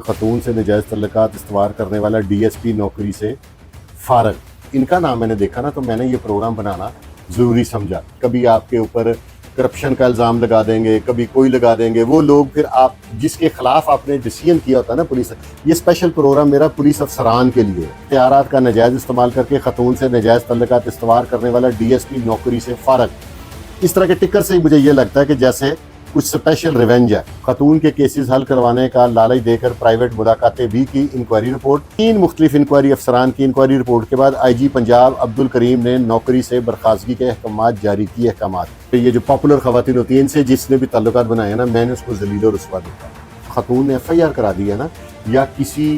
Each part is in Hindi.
खतून से नजायज़ तल्लुकात इस्तवार करने वाला डीएसपी नौकरी से फारग, इनका नाम मैंने देखा ना तो मैंने ये प्रोग्राम बनाना ज़रूरी समझा। कभी आपके ऊपर करप्शन का इल्ज़ाम लगा देंगे, कभी कोई लगा देंगे, वो लोग फिर आप जिसके खिलाफ आपने डिसीजन किया होता है ना पुलिस, ये स्पेशल प्रोग्राम मेरा पुलिस अफसरान के लिए इख्तियारात का नजायज़ इस्तेमाल करके खतून से नजायज़ तल्लुकात इस्तवार करने वाला डीएसपी नौकरी से फारग। इस तरह के टिकर से ही मुझे ये लगता है कि जैसे कुछ स्पेशल रिवेंज है। खतून के केसेस हल करवाने का लालच देकर प्राइवेट मुलाकातें भी की। इंक्वायरी रिपोर्ट 3 मुख्तलिफ इंक्वायरी अफसरान की इंक्वायरी रिपोर्ट के बाद आईजी पंजाब अब्दुल करीम ने नौकरी से बर्खास्तगी के अहकाम जारी किए। अहकाम तो ये जो पॉपुलर खवातीन होती हैं इनसे जिसने भी ताल्लुकात बनाए ना, मैंने उसको जलील और रुस्वा देखा। खतून ने FIR करा दी है ना, या किसी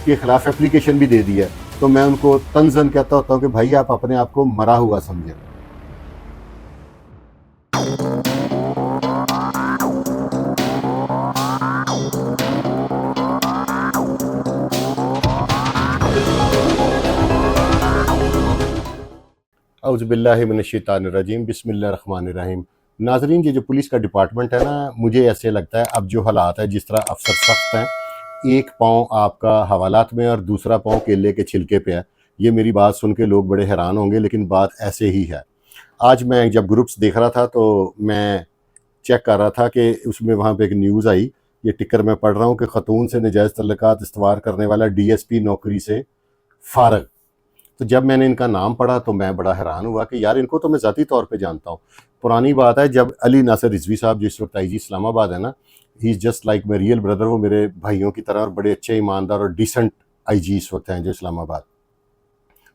के खिलाफ एप्लीकेशन भी दे दी है, तो मैं उनको तंजन कहता होता हूँ कि भाई आप अपने आप को मरा हुआ समझें। औज़ुबिल्लाहि मिनश्शैतानिर्रजीम, बिस्मिल्लाहिर्रहमानिर्रहीम। नाज़रीन, ये जो पुलिस का डिपार्टमेंट है ना, मुझे ऐसे लगता है अब जो हालात है, जिस तरह अफसर सख्त हैं, एक पाँव आपका हवालात में और दूसरा पाँव केले के छिलके पे है। ये मेरी बात सुन के लोग बड़े हैरान होंगे, लेकिन बात ऐसे ही है। आज मैं जब ग्रुप्स देख रहा था तो मैं चेक कर रहा था कि उसमें वहाँ पे एक न्यूज़ आई, ये टिकर मैं पढ़ रहा हूँ कि खतून से नजायज़ तल्लुकात इस्तवार करने वाला DSP नौकरी से फारग। तो जब मैंने इनका नाम पढ़ा तो मैं बड़ा हैरान हुआ कि यार इनको तो मैं ज़ाती तौर पे जानता हूँ। पुरानी बात है, जब अली नासिर रिजवी साहब जिस वक्त IG इस्लामाबाद है ना, he is just like my real brother. वो मेरे भाइयों की तरह और बड़े अच्छे, ईमानदार और डिसेंट IG इस वक्त हैं जो इस्लामाबाद,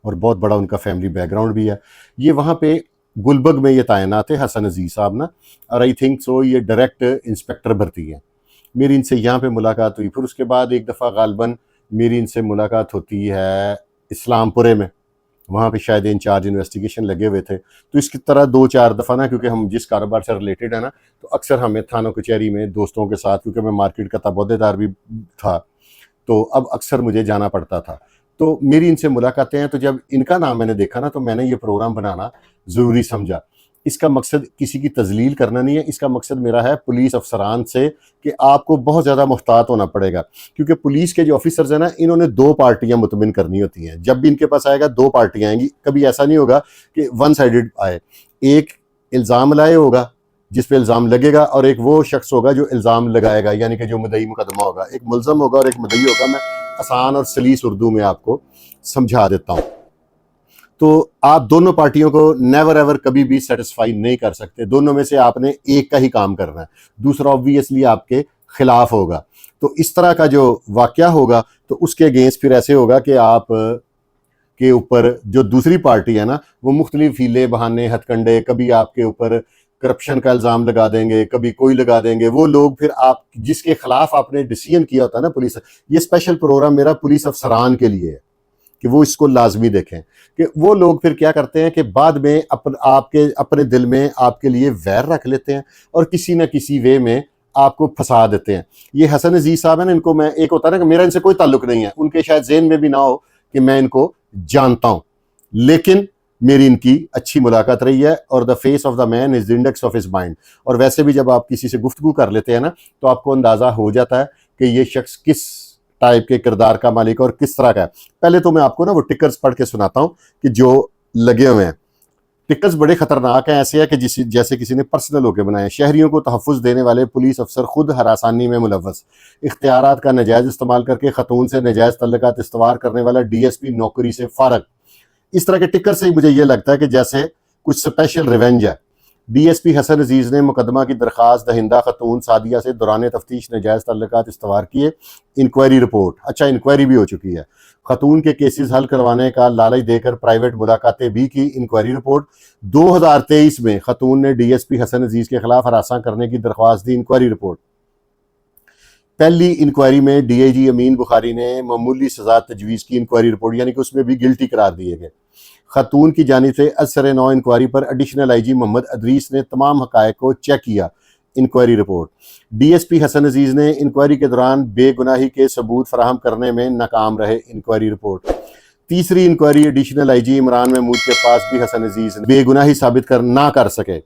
और बहुत बड़ा उनका फैमिली बैकग्राउंड भी है। ये वहाँ पे गुलबर्ग में ये तैनात है हसन अजीज़ साहब ना, और आई थिंक सो ये डायरेक्ट इंस्पेक्टर भर्ती है। मेरी इनसे यहाँ पे मुलाकात हुई, फिर उसके बाद एक दफ़ा गालबन मेरी इनसे मुलाकात होती है इस्लामपुरे में, वहाँ पे शायद इंचार्ज इन्वेस्टिगेशन लगे हुए थे। तो इसकी तरह 2-4 दफ़ा ना, क्योंकि हम जिस कारोबार से रिलेटेड है ना, तो अक्सर हमें थानों कचहरी में दोस्तों के साथ, क्योंकि मैं मार्केट का तबौदेदार भी था, तो अब अक्सर मुझे जाना पड़ता था। तो मेरी इनसे मुलाकातें हैं, तो जब इनका नाम मैंने देखा ना तो मैंने ये प्रोग्राम बनाना ज़रूरी समझा। इसका मकसद किसी की तजलील करना नहीं है, इसका मकसद मेरा है पुलिस अफसरान से कि आपको बहुत ज़्यादा मुहतात होना पड़ेगा, क्योंकि पुलिस के जो ऑफिसर्स हैं ना, इन्होंने 2 पार्टियां मुतमिन करनी होती हैं। जब भी इनके पास आएगा 2 पार्टियां आएंगी, कभी ऐसा नहीं होगा कि वन साइडेड आए। एक इल्ज़ाम लाए होगा जिस पे इल्ज़ाम लगेगा, और एक वो शख्स होगा जो इल्ज़ाम लगाएगा, यानी कि जो मुद्दई मुकदमा होगा। एक मुल्ज़म होगा और एक मुद्दई होगा। मैं आसान और सलीस उर्दू में आपको समझा देता हूँ। तो आप दोनों पार्टियों को नेवर एवर कभी भी सेटिस्फाई नहीं कर सकते। दोनों में से आपने एक का ही काम करना है, दूसरा ऑब्वियसली आपके खिलाफ होगा। तो इस तरह का जो वाकया होगा तो उसके अगेंस्ट फिर ऐसे होगा कि आप के ऊपर जो दूसरी पार्टी है ना, वो मुख्तलिफ हीले बहाने हथकंडे, कभी आपके ऊपर करप्शन का इल्ज़ाम लगा देंगे, कभी कोई लगा देंगे। वो लोग फिर आप जिसके खिलाफ आपने डिसीजन किया होता है ना पुलिस, ये स्पेशल प्रोग्राम मेरा पुलिस अफसरान के लिए है कि वो इसको लाजमी देखें कि वो लोग फिर क्या करते हैं कि बाद में आपके अपने दिल में आपके लिए वैर रख लेते हैं और किसी न किसी वे में आपको फंसा देते हैं। ये हसन अजीज साहब है ना, इनको मैं, एक होता है ना कि मेरा इनसे कोई ताल्लुक नहीं है, उनके शायद ज़हन में भी ना हो कि मैं इनको जानता हूँ, लेकिन मेरी इनकी अच्छी मुलाकात रही है। और the face of the man is the index of his mind. और वैसे भी जब आप किसी से गुफ्तगू कर लेते हैं ना, तो आपको अंदाज़ा हो जाता है कि ये शख्स किस टाइप के किरदार का मालिक और किस तरह का है। पहले तो मैं आपको ना वो टिकर्स पढ़ के सुनाता हूँ कि जो लगे हुए हैं। टिकर्स बड़े खतरनाक हैं, ऐसे है कि जैसे किसी ने पर्सनल होकर बनाए। शहरियों को तहफ़्फ़ुज़ देने वाले पुलिस अफसर खुद हरासानी में मुलव्वस, इख्तियारात का नजायज़ इस्तेमाल करके खतून से नजायज़ तल्लुकात इस्तवार करने वाला DSP नौकरी से फारग। इस तरह के टिकर से ही मुझे ये लगता है कि जैसे कुछ स्पेशल रिवेंज है। DSP हसन अजीज़ ने मुकदमा की दरख्वास्त दहिंदा खतून सादिया से दौरान तफ्तीश नजायज़ तल्लुकात इस्तवार किए। इंक्वायरी रिपोर्ट, अच्छा इंक्वायरी भी हो चुकी है। खतून के केसेस हल करवाने का लालच देकर प्राइवेट मुलाकातें भी की। इंक्वायरी रिपोर्ट 2023 में खतून ने DSP हसन अजीज़ के खिलाफ हरासा करने की दरख्वास्त दी। इंक्वायरी रिपोर्ट, पहली इंक्वायरी में DIG अमीन बुखारी ने मामूली सजा तजवीज़ की। इंक्वायरी रिपोर्ट यानी कि उसमें भी गिल्टी करार दिए गए। खतून की जानिब से असर नौ इंक्वायरी पर एडिशनल IG मोहम्मद अदरीस ने तमाम हक़ाइक़ को चेक किया। इंक्वायरी रिपोर्ट, DSP हसन अजीज़ ने इंक्वायरी के दौरान बेगुनाही के सबूत फराहम करने में नाकाम रहे। इंक्वायरी रिपोर्ट, तीसरी inquiry additional IG Imran Mahmood के पास भी हसन अजीज़ बेगुनाही साबित ना कर सके।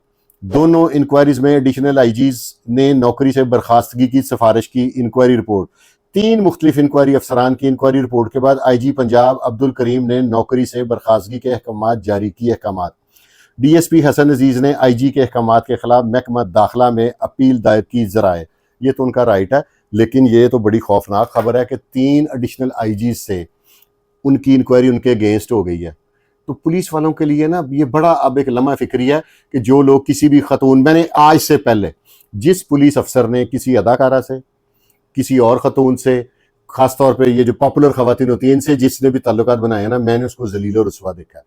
दोनों इंक्वायरीज में एडिशनल IGs ने नौकरी से बर्खास्तगी की सिफारिश की। इंक्वायरी रिपोर्ट, 3 मुख्तलिफ इंक्वायरी अफसरान की इंक्वायरी रिपोर्ट के बाद IG पंजाब अब्दुल करीम ने नौकरी से बर्खास्तगी के अहकाम जारी किए। अहकाम DSP हसन अजीज़ ने IG के अहकाम के खिलाफ महकमा दाखिला में अपील दायर की। ज़राए ये तो उनका राइट है, लेकिन ये तो बड़ी खौफनाक खबर है कि 3 एडिशनल IG से उनकी इंक्वायरी उनके अगेंस्ट हो गई है। तो पुलिस वालों के लिए ना ये बड़ा अब एक लम्हा फिक्री है कि जो लोग किसी भी खतून, मैंने आज से पहले जिस पुलिस अफसर ने किसी अदाकारा से, किसी और खतून से, खास तौर पे ये जो पॉपुलर खवातीन होती हैं इनसे जिसने भी ताल्लुकात बनाए ना, मैंने उसको जलील और रुसवा देखा है।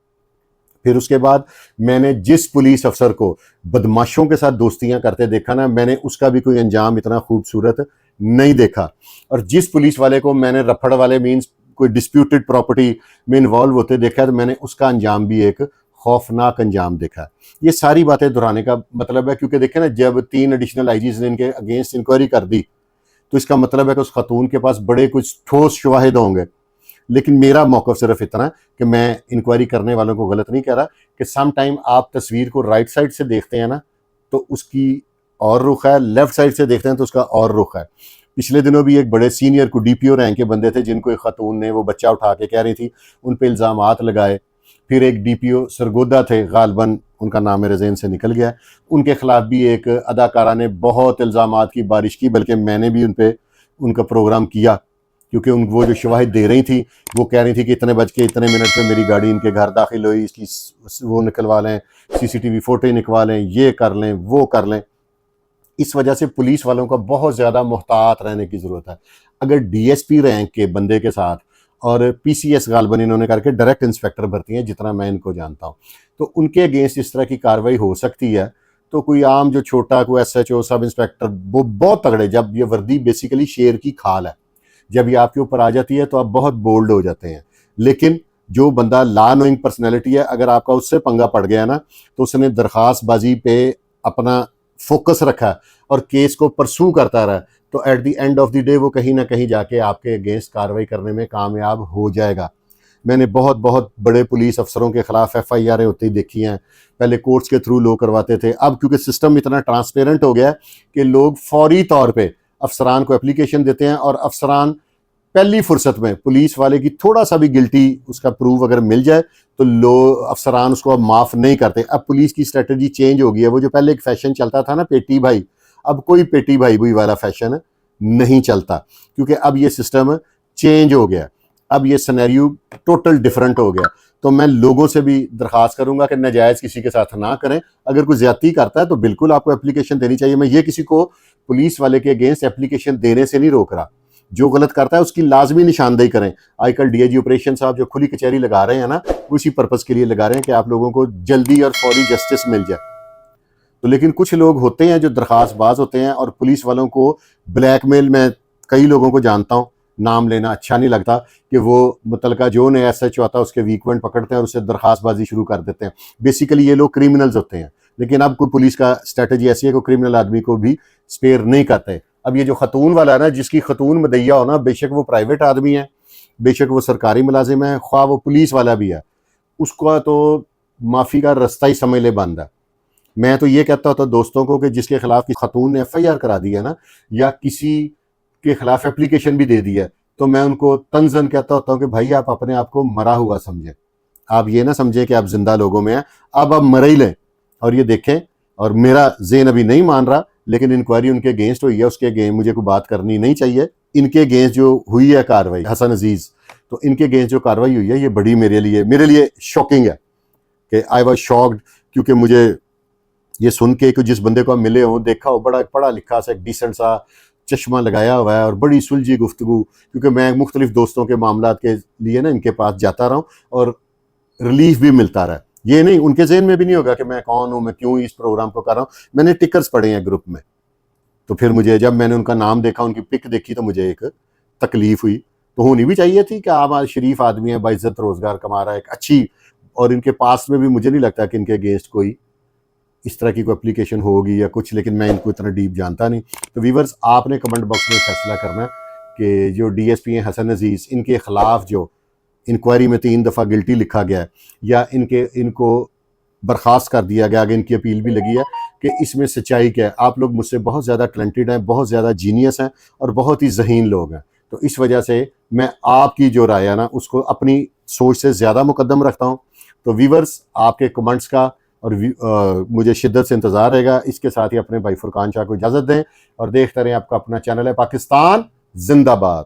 फिर उसके बाद मैंने जिस पुलिस अफसर को बदमाशों के साथ दोस्तियां करते देखा ना, मैंने उसका भी कोई अंजाम इतना खूबसूरत नहीं देखा। और जिस पुलिस वाले को मैंने रफड़ वाले मीन्स कोई डिस्प्यूटेड प्रॉपर्टी में इन्वॉल्व होते देखा, तो मैंने उसका अंजाम भी एक खौफनाक अंजाम देखा। ये सारी बातें दोहराने का मतलब है क्योंकि देखें ना, जब 3 एडिशनल IGs ने इनके अगेंस्ट इंक्वायरी कर दी तो इसका मतलब है कि उस खतून के पास बड़े कुछ ठोस शवाहिद होंगे। लेकिन मेरा मौक़िफ़ सिर्फ इतना कि मैं इंक्वायरी करने वालों को गलत नहीं कह रहा कि सम टाइम आप तस्वीर को राइट साइड से देखते हैं ना तो उसकी और रुख है, लेफ्ट साइड से देखते हैं तो उसका और रुख है। पिछले दिनों भी एक बड़े सीनियर को DPO रैंक के बंदे थे जिनको एक खतून ने वो बच्चा उठा के कह रही थी, उन पर इल्ज़ामात लगाए। फिर एक DPO सरगोदा थे, गालबन उनका नाम मेरे ज़हन से निकल गया, उनके खिलाफ भी एक अदाकारा ने बहुत इल्ज़ामात की बारिश की, बल्कि मैंने भी उनका प्रोग्राम किया क्योंकि वो जो शवाहिद दे रही थी वो कह रही थी कि इतने बज के इतने मिनट पे मेरी गाड़ी इनके घर दाखिल हुई, इसकी वो निकलवा लें, CCTV फोटो निकलवा लें, ये कर लें, वो कर लें। इस वजह से पुलिस वालों का बहुत ज़्यादा मुहतात रहने की ज़रूरत है। अगर DSP रैंक के बंदे के साथ और PCS गालबन इन्होंने करके डायरेक्ट इंस्पेक्टर भर्ती हैं जितना मैं इनको जानता हूँ, तो उनके अगेंस्ट इस तरह की कार्रवाई हो सकती है। तो कोई आम जो छोटा कोई SHO सब इंस्पेक्टर वो बहुत तगड़े, जब ये वर्दी बेसिकली शेर की खाल है, जब ये आपके ऊपर आ जाती है तो आप बहुत बोल्ड हो जाते हैं। लेकिन जो बंदा ला नोइंग पर्सनैलिटी है, अगर आपका उससे पंगा पड़ गया ना तो उसने दरख्वास्तबाजी पे अपना फोकस रखा और केस को परसू करता रहा, तो at the end of the day वो कहीं ना कहीं जाके आपके अगेंस्ट कार्रवाई करने में कामयाब हो जाएगा। मैंने बहुत बहुत बड़े पुलिस अफसरों के खिलाफ FIR होती देखी हैं। पहले कोर्ट्स के थ्रू लोग करवाते थे, अब क्योंकि सिस्टम इतना ट्रांसपेरेंट हो गया है कि लोग फौरी तौर पे अफसरान को एप्लीकेशन देते हैं और अफसरान पहली फुर्सत में पुलिस वाले की थोड़ा सा भी गिल्टी उसका प्रूफ अगर मिल जाए तो अफसरान उसको अब माफ़ नहीं करते। अब पुलिस की स्ट्रेटजी चेंज हो गई है। वो जो पहले एक फैशन चलता था ना पेटी भाई, अब कोई पेटी भाई बुई वाला फैशन नहीं चलता क्योंकि अब ये सिस्टम चेंज हो गया, अब ये सिनेरियो टोटल डिफरेंट हो गया। तो मैं लोगों से भी दरख्वास्त करूंगा कि नाजायज़ किसी के साथ ना करें। अगर कोई ज्यादती करता है तो बिल्कुल आपको एप्लीकेशन देनी चाहिए। मैं ये किसी को पुलिस वाले के अगेंस्ट एप्लीकेशन देने से नहीं रोक रहा, जो गलत करता है उसकी लाजमी निशानदेही करें। आजकल DIG ऑपरेशन साहब जो खुली कचहरी लगा रहे हैं ना, उसी पर्पज़ के लिए लगा रहे हैं कि आप लोगों को जल्दी और फौरी जस्टिस मिल जाए। तो लेकिन कुछ लोग होते हैं जो दरख्वास्तबाज होते हैं और पुलिस वालों को ब्लैकमेल, मैं कई लोगों को जानता हूँ, नाम लेना अच्छा नहीं लगता, कि वो मुतलका जो नया SHO आता है उसके वीक पॉइंट पकड़ते हैं और उससे दरख्वास्तबाजी शुरू कर देते हैं। बेसिकली ये लोग क्रिमिनल्स होते हैं, लेकिन अब कोई पुलिस का स्ट्रैटेजी ऐसी है कि क्रिमिनल आदमी को भी स्पेयर नहीं करते। अब ये जो खतून वाला है ना, जिसकी खतून मदैया हो ना, बेशक वो प्राइवेट आदमी है, बेशक वो सरकारी मुलाजिम है, ख्वाह वो पुलिस वाला भी है, उसका तो माफ़ी का रास्ता ही समझ ले बंद है। मैं तो ये कहता होता दोस्तों को कि जिसके खिलाफ की खतून ने FIR करा दी है ना, या किसी के खिलाफ एप्लीकेशन भी दे दी है, तो मैं उनको तंजन कहता होता हूँ कि भाई आप अपने आप को मरा हुआ समझें। आप ये ना समझें कि आप जिंदा लोगों में हैं, अब आप मर ही लें और ये देखें। और मेरा ज़हन अभी नहीं मान रहा, लेकिन इंक्वायरी उनके अगेंस्ट हुई है, उसके अगेंस्ट मुझे कोई बात करनी नहीं चाहिए। इनके अगेंस्ट जो हुई है कार्रवाई, हसन अजीज़, तो इनके अगेंस्ट जो कार्रवाई हुई है ये बड़ी मेरे लिए शॉकिंग है कि आई वॉज शॉक्ड, क्योंकि मुझे ये सुन के कि जिस बंदे को हम मिले हों, देखा हो, बड़ा पढ़ा लिखा सा, एक डिसेंट सा चश्मा लगाया हुआ है और बड़ी सुलझी गुफ्तगू, क्योंकि मैं मुख्तलिफ दोस्तों के मामला के लिए ना इनके पास जाता रहा हूँ और रिलीफ भी मिलता रहा। ये नहीं, उनके जहन में भी नहीं होगा कि मैं कौन हूँ, मैं क्यों इस प्रोग्राम को कर रहा हूँ। मैंने टिकर्स पढ़े हैं ग्रुप में, तो फिर मुझे जब मैंने उनका नाम देखा, उनकी पिक देखी, तो मुझे एक तकलीफ हुई। तो होनी भी चाहिए थी कि आप शरीफ आदमी है, बाइज्जत रोजगार कमा रहा है, एक अच्छी, और इनके पास में भी मुझे नहीं लगता कि इनके अगेंस्ट कोई इस तरह की कोई एप्लीकेशन होगी या कुछ, लेकिन मैं इनको इतना डीप जानता नहीं। तो व्यूअर्स, आपने कमेंट बॉक्स में फैसला करना कि जो DSP हैं हसन अजीज़, इनके ख़िलाफ़ जो इंक्वायरी में 3 दफ़ा गिल्टी लिखा गया है या इनको बर्खास्त कर दिया गया, आगे इनकी अपील भी लगी है, कि इसमें सच्चाई क्या है। आप लोग मुझसे बहुत ज़्यादा टैलेंटेड हैं, बहुत ज़्यादा जीनियस हैं और बहुत ही ज़हीन लोग हैं। तो इस वजह से मैं आपकी जो राय है ना उसको अपनी सोच से ज़्यादा मुकद्दम रखता हूँ। तो व्यूवर्स, आपके कमेंट्स का और मुझे शिद्दत से इंतज़ार रहेगा। इसके साथ ही अपने भाई फुरकान शाह को इजाज़त दें और देखते रहें, आपका अपना चैनल है पाकिस्तान जिंदाबाद।